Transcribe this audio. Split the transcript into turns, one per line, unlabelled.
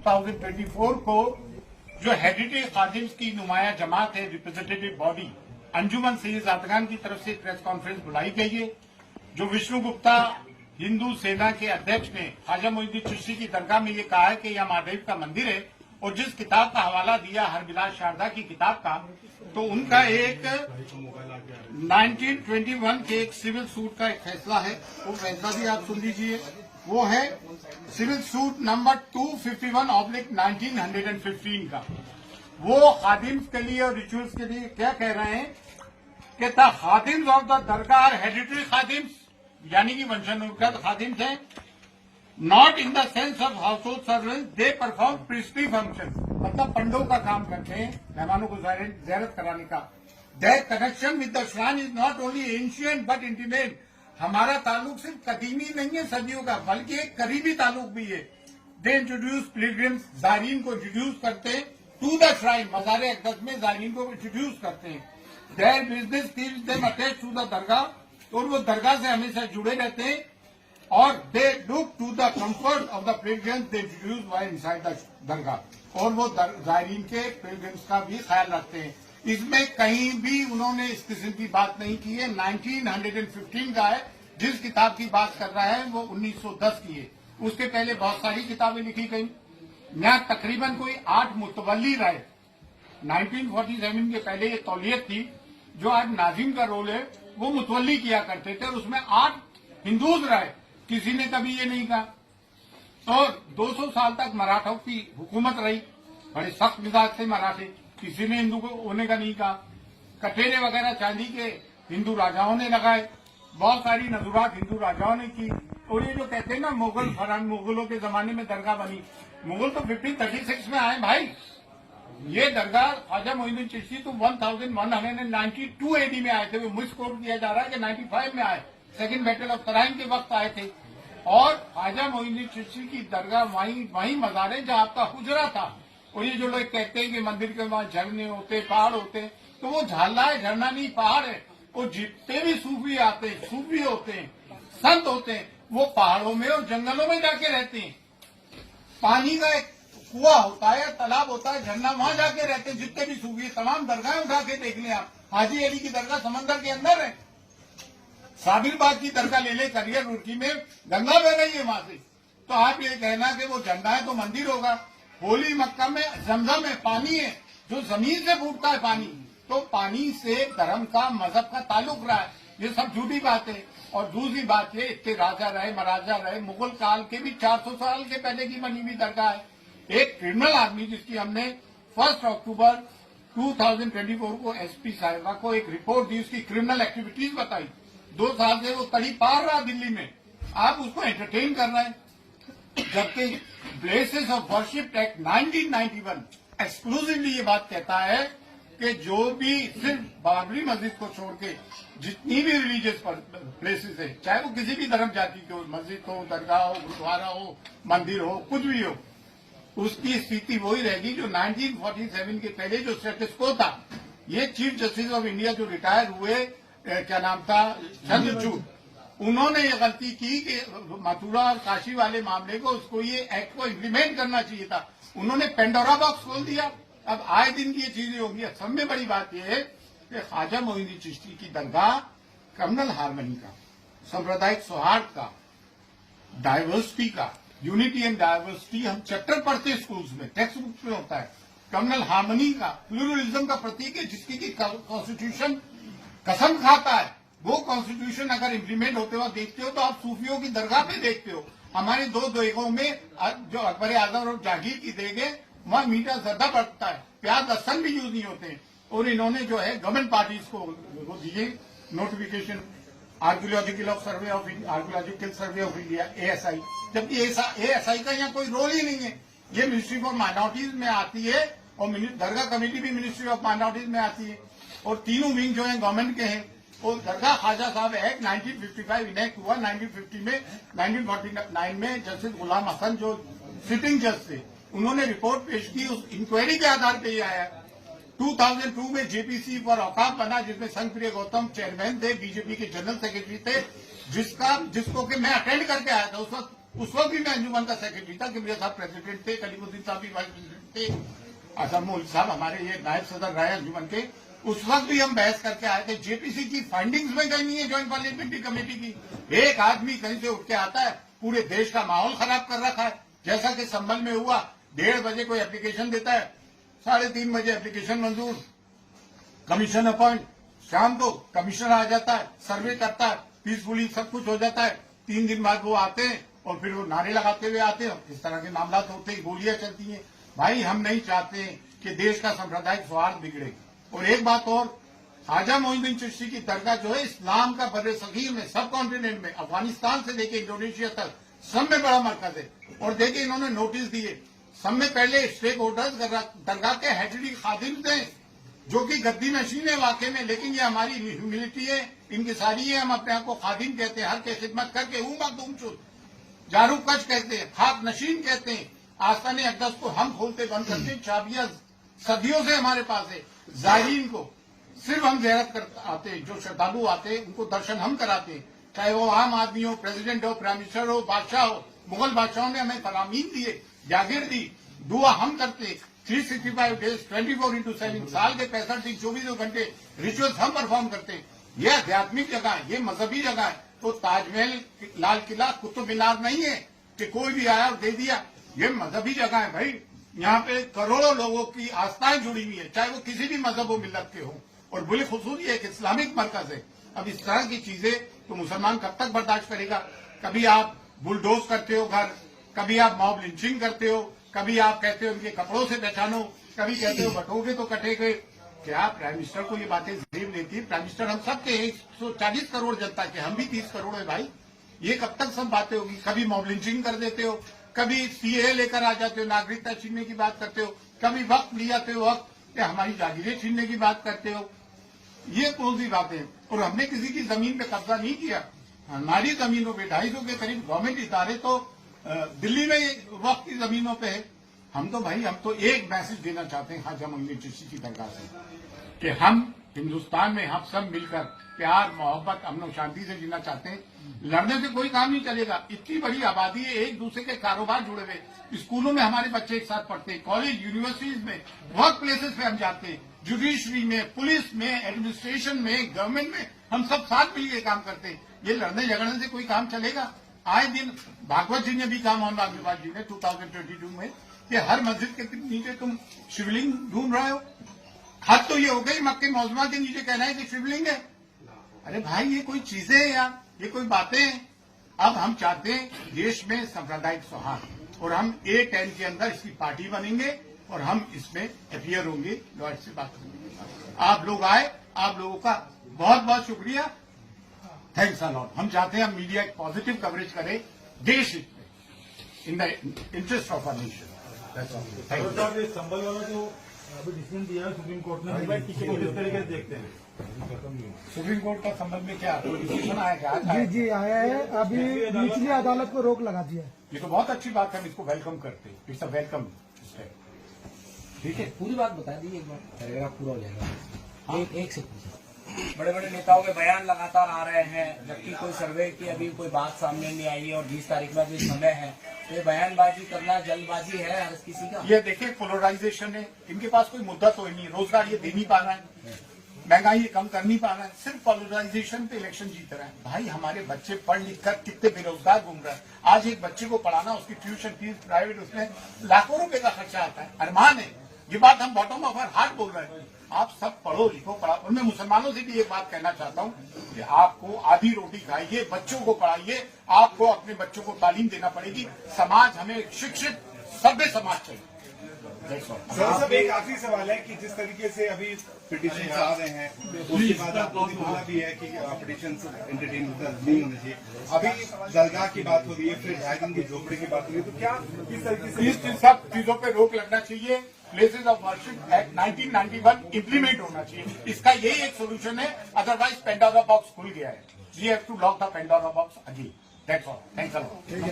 2024 को जो हेरिटेज खादिम्स की नुमाया जमात है, रिप्रेजेंटेटिव बॉडी अंजुमन सैयद ज़ादगान की तरफ से प्रेस कॉन्फ्रेंस बुलाई गई है। जो विष्णु गुप्ता हिंदू सेना के अध्यक्ष ने ख्वाजा मोइनुद्दीन चिश्ती की दरगाह में ये कहा है कि यह महादेव का मंदिर है, और जिस किताब का हवाला दिया हरबिलास शारदा की किताब का, तो उनका एक 1921 के एक सिविल सूट का एक फैसला है, वो फैसला भी आप सुन लीजिए। वो है सिविल सूट नंबर 251/1915 का। वो खादिम्स के लिए और रिचुअल्स के लिए क्या कह रहे हैं कि the khadims of the dargah heritage khadims, यानी कि वंशानुगत खादिम्स हैं, not in the sense of household servant, they perform priestly function, मतलब पंडों का काम करते हैं, मेहमानों को ज़ियारत कराने का। There connection with the shrine is not only ancient but intimate. हमारा ताल्लुक सिर्फ कदीमी नहीं है सदियों का, बल्कि एक करीबी ताल्लुक भी है। दे इंट्रोड्यूस पिलग्रिम्स, ज़ायरीन को इंट्रोड्यूस करते हैं टू द श्राइन, मज़ार अक़दस में ज़ायरीन को इंट्रोड्यूस करते हैं। Their business keeps them attached to the dargah, और वो दरगाह से हमेशा जुड़े रहते हैं। और they look to the comfort of the pilgrims they introduce while inside the dargah, और वो ज़ायरीन के पिलग्रिम्स का भी ख्याल रखते हैं। इसमें कहीं भी उन्होंने इस किस्म की बात नहीं की है। 1915 का है, जिस किताब की बात कर रहा है वो 1910 की है। उसके पहले बहुत सारी किताबें लिखी गई। यहाँ तकरीबन कोई 8 मुतवल्ली रहे। 1947 के पहले ये तौलियत थी, जो आज नाजिम का रोल है वो मुतवल्ली किया करते थे, और उसमें 8 हिंदूज रहे। किसी ने कभी ये नहीं कहा। और 200 साल तक मराठों की हुकूमत रही, बड़े सख्त मिजाज थे मराठे, किसी ने हिंदू को होने का नहीं कहा। कटेरे वगैरह चांदी के हिंदू राजाओं ने लगाए, बहुत सारी नजुरात हिंदू राजाओं ने की। और ये जो कहते हैं ना मुगलों के जमाने में दरगाह बनी, मुगल तो 1536 में आए भाई। ये दरगाह ख्वाजा मोइनुद्दीन चिश्ती तो 1192 AD में आए थे। वो मिसकोट किया जा रहा है कि 95 में आए, सेकंड बैटल ऑफ तराइन के वक्त आए थे। और ख्वाजा मोइनुद्दीन चिश्ती की दरगाह वहीं मज़ार है जहाँ आपका हुजरा था। और ये जो लोग कहते हैं कि मंदिर के वहां झरने होते, पहाड़ होते, तो वो झाला है, झरना नहीं पहाड़ है। वो जितने भी सूफी आते हैं, सूफी होते हैं, संत होते हैं, वो पहाड़ों में और जंगलों में जाके रहते हैं। पानी का एक कुआं होता है, तालाब होता है, झरना, वहां जाके रहते हैं। जितने भी सूफी, तमाम दरगाहें उठा के देख लें आप। हाजी अली की दरगाह समंदर के अंदर है। साबिरबाग की दरगाह ले ले, करियर रुड़की में गंगा बह रही है वहां से। तो आप ये कहना कि वो झंडा है तो मंदिर होगा। होली मक्का में जमजम है, पानी है, जो जमीन से फूटता है पानी, तो पानी से धर्म का, मजहब का ताल्लुक रहा है। ये सब झूठी बात है। और दूसरी बात ये, इतने राजा रहे, महाराजा रहे, मुगल काल के भी 400 साल के पहले की बनी हुई दरगाह है। एक क्रिमिनल आदमी, जिसकी हमने 1 अक्टूबर 2024 को SP साहिबा को एक रिपोर्ट दी, उसकी क्रिमिनल एक्टिविटीज बताई। 2 साल से वो तड़ी पार रहा दिल्ली में, आप उसको एंटरटेन कर रहे हैं। जबकि places of worship act 1991 exclusively ये बात कहता है कि जो भी सिर्फ बाबरी मस्जिद को छोड़ के जितनी भी रिलीजियस प्लेसेस है, चाहे वो किसी भी धर्म जाति की हो, मस्जिद हो, दरगाह हो, गुरुद्वारा हो, मंदिर हो, कुछ भी हो, उसकी स्थिति वही रहेगी जो 1947 के पहले जो स्टेटस को था। ये चीफ जस्टिस ऑफ इंडिया जो रिटायर हुए, क्या नाम था, चंद्रचूड़, उन्होंने ये गलती की कि मथुरा और काशी वाले मामले को, उसको ये एक्ट को इम्प्लीमेंट करना चाहिए था। उन्होंने पेंडोरा बॉक्स खोल दिया। अब आए दिन की ये चीजें होंगी। सब में बड़ी बात यह है कि ख्वाजा मोइनुद्दीन चिश्ती की दरगाह कम्युनल हार्मनी का, सांप्रदायिक सौहार्द का, डाइवर्सिटी का, यूनिटी एंड डाइवर्सिटी, हम चैप्टर पढ़ते हैं स्कूल्स में, टेक्स्ट बुक्स में होता है। कम्युनल हार्मनी का, प्लूरलिज्म का प्रतीक है, जिसकी की कॉन्स्टिट्यूशन कसम खाता है। वो कॉन्स्टिट्यूशन अगर इम्प्लीमेंट होते हुए देखते हो तो आप सूफियों की दरगाह पे देखते हो। हमारे 2 देगों में जो अकबर आजम और जहांगीर की देग है, वहां मीठा ज्यादा पड़ता है, प्याज लहसन भी यूज नहीं होते। और इन्होंने जो है गवर्नमेंट पार्टीज को वो दिए notification, archaeological survey of India ASI, जबकि ASI का यहाँ कोई रोल ही नहीं है। ये मिनिस्ट्री फॉर माइनॉरिटीज में आती है, और दरगाह कमेटी भी मिनिस्ट्री ऑफ माइनॉरिटीज में आती है। और तीनों विंग जो है गवर्नमेंट के हैं। और दरगाह ख्वाजा साहब एक्ट 1955 इनेक्ट हुआ। 1949 में जस्टिस गुलाम हसन जो सिटिंग जज थे, उन्होंने रिपोर्ट पेश की। उस इंक्वायरी के आधार पर ये आया। 2002 में JPC फॉर औकाफ बना, जिसमें संघप्रिय गौतम चेयरमैन थे, बीजेपी के जनरल सेक्रेटरी थे, जिसको कि मैं अटेंड करके आया था। उस वक्त उस वक्त भी मैं अंजुमन का सेक्रेटरी था कि मेरे साथ प्रेसिडेंट थे, कलीमुद्दीन साहब भी वाइस प्रेसिडेंट थे, असम मौलवी साहब हमारे ये नायब सदर रहे अंजुमन के। उस वक्त भी हम बहस करके आए थे। जेपीसी की फाइंडिंग्स में कहीं नहीं है ज्वाइंट पार्लियामेंट्री कमेटी की। एक आदमी कहीं से उठ के आता है, पूरे देश का माहौल खराब कर रखा है। जैसा कि संभल में हुआ, 1:30 बजे कोई एप्लीकेशन देता है, 3:30 बजे एप्लीकेशन मंजूर, कमीशन अपॉइंट, शाम को कमिश्नर आ जाता है, सर्वे करता है, पीसफुली सब कुछ हो जाता है। 3 दिन बाद वो आते हैं और फिर वो नारे लगाते हुए आते हैं। इस तरह के मामला होते हैं, गोलियां चलती हैं। भाई हम नहीं चाहते कि देश का सांप्रदायिक सौहार्द बिगड़े। और एक बात और, ख्वाजा मोइनुद्दीन चिश्ती की दरगाह जो है इस्लाम का बर्रे सगीर में, सब कॉन्टिनेंट में, अफगानिस्तान से लेके इंडोनेशिया तक सब में बड़ा मरकज है। और देखिए इन्होंने नोटिस दिए, सब में पहले स्टेक होल्डर्स दरगाह के हेडरी खादिम थे जो कि गद्दी नशीन है वाकई में, लेकिन ये हमारी ह्यूमिलिटी है, इनकी सारी है। हम अपने आप को खादिम कहते हैं, हर के खिदमत करके उमचुद जारू कच कहते हैं, खाक नशीन कहते हैं। आस्ताने अक़दस को हम खोलते बंद करते हैं, चाबियां सदियों से हमारे पास है। जायरीन को सिर्फ हम ज़ियारत कर आते हैं, जो श्रद्धालु आते हैं उनको दर्शन हम कराते हैं, चाहे वो आम आदमी हो, प्रेसिडेंट हो, प्राइम मिनिस्टर हो, बादशाह हो। मुगल बादशाहों ने हमें फरामीन दिए, जागीर दी, दुआ हम करते। 365 डेज 24/7 साल के 65 दिन 24 घंटे रिचुअल्स हम परफॉर्म करते हैं। ये आध्यात्मिक जगह है, ये मजहबी जगह है। तो ताजमहल, लाल किला, कुतुब मीनार नहीं है कि कोई भी आया और दे दिया। ये मजहबी जगह है भाई। यहाँ पे करोड़ों लोगों की आस्थाएं जुड़ी हुई है, चाहे वो किसी भी मजहब व मिल्लत के हो। और बिलखुसूस ये एक इस्लामिक मरकज है। अब इस तरह की चीजें तो मुसलमान कब तक बर्दाश्त करेगा? कभी आप बुलडोज करते हो घर, कभी आप मॉब लिंचिंग करते हो, कभी आप कहते हो उनके कपड़ों से पहचानो, कभी कहते हो बटोगे तो कटे गए। क्या प्राइम मिनिस्टर को ये बातें जरीब लेती है? प्राइम मिनिस्टर हम सब के 140 करोड़ जनता के, हम भी 30 करोड़ है भाई। ये कब तक सब बातें होगी? कभी मॉब लिंचिंग कर देते हो, कभी सीए लेकर आ जाते हो, नागरिकता छीनने की बात करते हो, कभी वक्त ले जाते हो, वक्त हमारी जागीरें छीनने की बात करते हो। ये कौन सी बातें? और हमने किसी की जमीन पे कब्जा नहीं किया। हमारी जमीनों पे 250 के करीब गवर्नमेंट इदारे तो दिल्ली में वक्त की जमीनों पे है। हम तो एक मैसेज देना चाहते हैं ख्वाजा मोइनुद्दीन चिश्ती की दरगाह से कि हम हिंदुस्तान में हम सब मिलकर प्यार, मोहब्बत, अमन और शांति से जीना चाहते हैं। लड़ने से कोई काम नहीं चलेगा। इतनी बड़ी आबादी है, एक दूसरे के कारोबार जुड़े हुए। स्कूलों में हमारे बच्चे एक साथ पढ़ते हैं, कॉलेज, यूनिवर्सिटीज में, वर्क प्लेसेस पे हम जाते हैं, जुडिशरी में, पुलिस में, एडमिनिस्ट्रेशन में, गवर्नमेंट में, हम सब साथ मिलकर काम करते हैं। ये लड़ने झगड़ने से कोई काम चलेगा? आए दिन भागवत जी ने भी कहा, मोहन भागवत जी ने 2022 में, कि हर मस्जिद के नीचे तुम शिवलिंग ढूंढ रहे हो। हद तो ये हो गई, मक्के मौजमा के नीचे कहना है कि शिवलिंग है। अरे भाई ये कोई चीजें हैं यार, ये कोई बातें हैं? अब हम चाहते हैं देश में सांप्रदायिक सौहार्द, और हम A10 के अंदर इसकी पार्टी बनेंगे और हम इसमें अपियर होंगे, लॉर्ड से बात करेंगे। आप लोग आए, आप लोगों का बहुत बहुत शुक्रिया, थैंक्स अ लॉट। हम चाहते हैं हम मीडिया एक पॉजिटिव कवरेज करें देश हित में, in the interest of our nation.
Sambhal वाला जो अभी डिसीजन दिया है सुप्रीम कोर्ट ने, भाई किसी को किस तरीके से देखते हैं?
सुप्रीम कोर्ट का संबंध में क्या डिसीजन आया? क्या
जी आया है। अभी निचली अदालत को रोक लगा दिया है।
ये तो बहुत अच्छी बात है, हम इसको वेलकम करते हैं। It's a welcome step. ठीक है,
पूरी बात बता दी एक बार, पैराग्राफ पूरा हो जाएगा। एक से पूछा। बड़े बड़े नेताओं के बयान लगातार आ रहे हैं, जबकि कोई सर्वे की अभी कोई बात सामने नहीं आई है, और 20 तारीख में भी समय है। तो ये बयानबाजी करना जल्दबाजी है हर किसी का।
ये देखिए पोलराइजेशन है, इनके पास कोई मुद्दा तो नहीं, रोजगार ये दे नहीं पा रहा है, महंगाई ये कम कर नहीं पा रहा है, सिर्फ पोलराइजेशन पे इलेक्शन जीत रहा है। भाई हमारे बच्चे पढ़ लिख कर कितने बेरोजगार घूम रहे हैं। आज एक बच्चे को पढ़ाना, उसकी ट्यूशन फीस प्राइवेट, उसमें लाखों रुपए का खर्चा आता है। अरमान है, ये बात हम बॉटम ऑफ आवर हार्ट बोल रहे हैं। आप सब पढ़ो लिखो, पढ़ा। और मैं मुसलमानों से भी एक बात कहना चाहता हूँ कि आपको आधी रोटी खाइए, बच्चों को पढ़ाइए, आपको अपने बच्चों को तालीम देना पड़ेगी। समाज हमें शिक्षित सभ्य समाज चाहिए।
सर सब एक आखिरी सवाल है कि जिस तरीके से अभी पिटीशन आ रहे हैं, उसके बाद आपको बोला भी है कि पिटीशन एंटरटेन नहीं होने चाहिए। अभी दरगाह की बात हो रही है, फिर 2.5 दिन की झोपड़ी की बात हो रही है, तो क्या किस तरीके से
इस सब चीजों पे रोक लगना चाहिए। Places of worship act 1991 implement होना चाहिए। इसका यही एक सोल्यूशन है, अदरवाइज पेंडोरा बॉक्स खुल गया है। We have to lock the Pandora box again. That's all. Thanks a lot.